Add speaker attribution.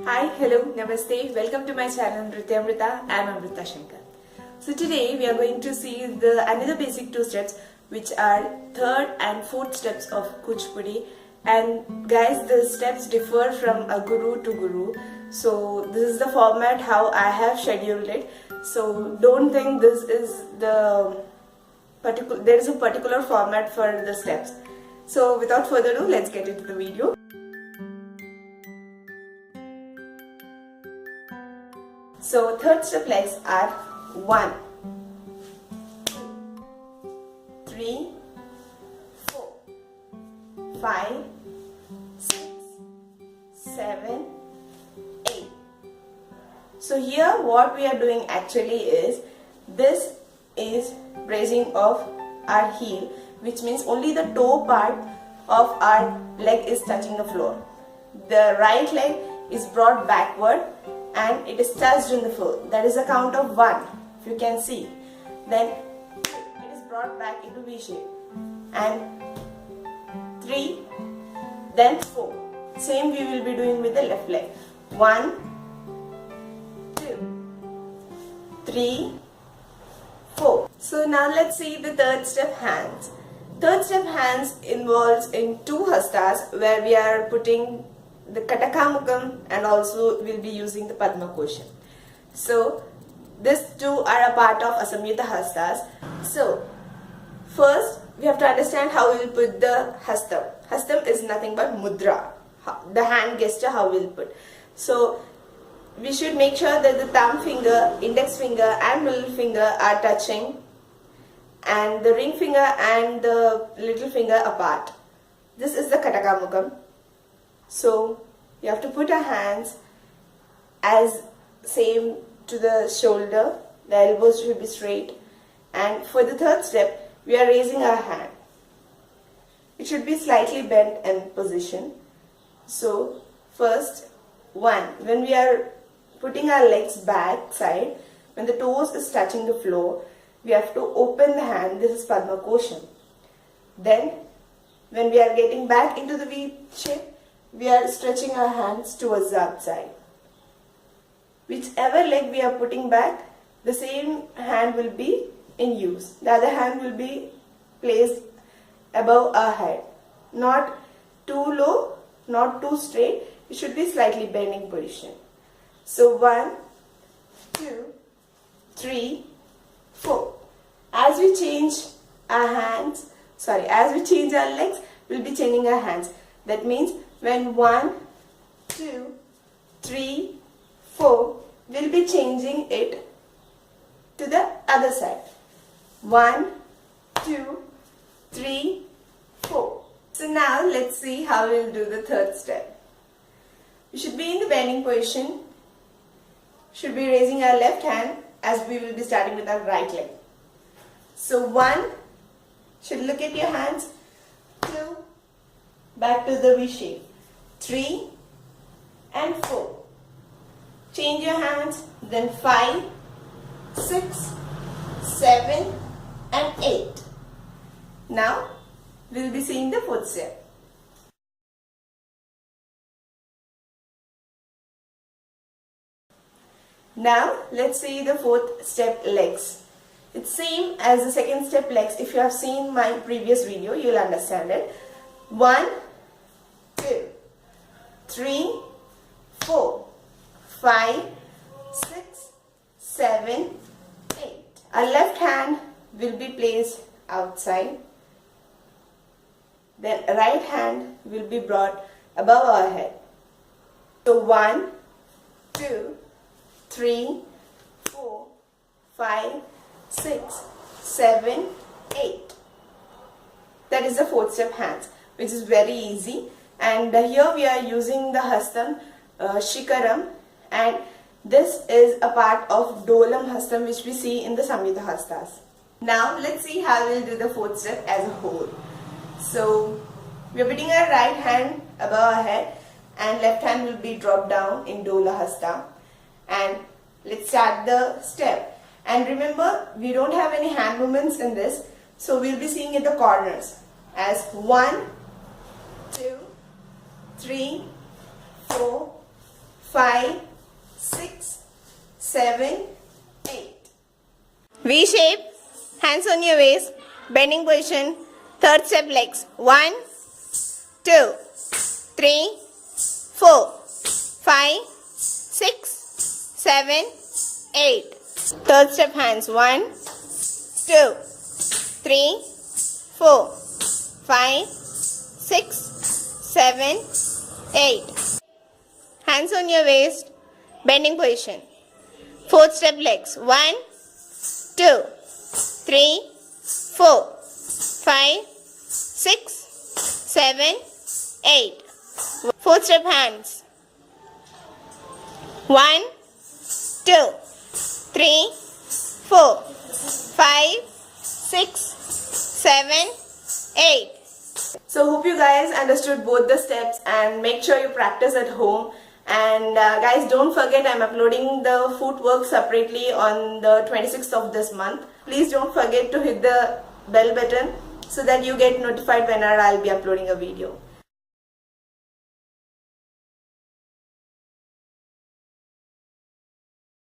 Speaker 1: Hi, hello, namaste. Welcome to my channel Nruthyamrutha. I am Amrutha Sankar. So today we are going to see another basic two steps, which are third and fourth steps of Kuchipudi. And guys, the steps differ from a guru to guru. So this is the format how I have scheduled it. So don't think this is the particular. There is a particular format for the steps. So without further ado, let's get into the video. So third step legs are 1, 2, 3, 4, 5, 6, 7, 8. So here what we are doing actually is, this is raising of our heel, which means only the toe part of our leg is touching the floor. The right leg is brought backward and it is touched in the floor. That is a count of 1, if you can see. Then it is brought back into V shape. And 3, then 4. Same we will be doing with the left leg. 1, 2, 3, 4. So now let's see the third step, hands. Third step, hands, involves in 2 hastas where we are putting the Katakamukam and also we'll be using the Padma Kosha. So these two are a part of Asamyuta hastas. So first we have to understand how we will put the hastam. Hastam is nothing but mudra, the hand gesture how we will put. So we should make sure that the thumb finger, index finger and middle finger are touching and the ring finger and the little finger apart. This is the Katakamukam. So you have to put our hands as same to the shoulder, the elbows should be straight, and for the third step we are raising our hand. It should be slightly bent in position. So first, 1, when we are putting our legs back side, when the toes is touching the floor, we have to open the hand. This is Padma Kosha. Then when we are getting back into the V shape, we are stretching our hands towards the outside. Whichever leg we are putting back, the same hand will be in use. The other hand will be placed above our head. Not too low, not too straight. It should be slightly bending position. So 1, 2, 3, 4. As we change our hands, as we change our legs, we'll be changing our hands. That means when 1, 2, 3, 4, we'll be changing it to the other side. 1, 2, 3, 4. So now let's see how we'll do the third step. We should be in the bending position. Should be raising our left hand as we will be starting with our right leg. So 1, should look at your hands. 2, back to the V shape. 3 and 4. Change your hands. Then 5, 6, 7 and 8. Now we'll be seeing the fourth step. Now let's see the fourth step, legs. It's same as the second step, legs. If you have seen my previous video, you'll understand it. 1, 2, 3, 4, 5, 6, 7, 8. Our left hand will be placed outside. Then right hand will be brought above our head. So 1, 2, 3, 4, 5, 6, 7, 8. That is the fourth step, hands, which is very easy. And here we are using the hastam, shikaram, and this is a part of dolam hastam which we see in the samyuta hastas. Now let's see how we'll do the fourth step as a whole. So we are putting our right hand above our head and left hand will be dropped down in dola hasta. And let's start the step. And remember, we don't have any hand movements in this, so we'll be seeing in the corners as 1, 2, 3, 4, 5, 6, 7, 8. V shape, hands on your waist, bending position, third step legs. 1, 2, 3, 4, 5, 6, 7, 8. Third step hands. 1, 2, 3, 4, 5, 6, 7, 8. Hands on your waist, bending position. Fourth step legs. 1, 2, 3, 4, 5, 6, 7, 8. Fourth step hands. 1, 2, 3, 4, 5, 6, 7, 8. So hope you guys understood both the steps, and make sure you practice at home. And guys, don't forget, I'm uploading the footwork separately on the 26th of this month. Please don't forget to hit the bell button so that you get notified whenever I'll be uploading a video.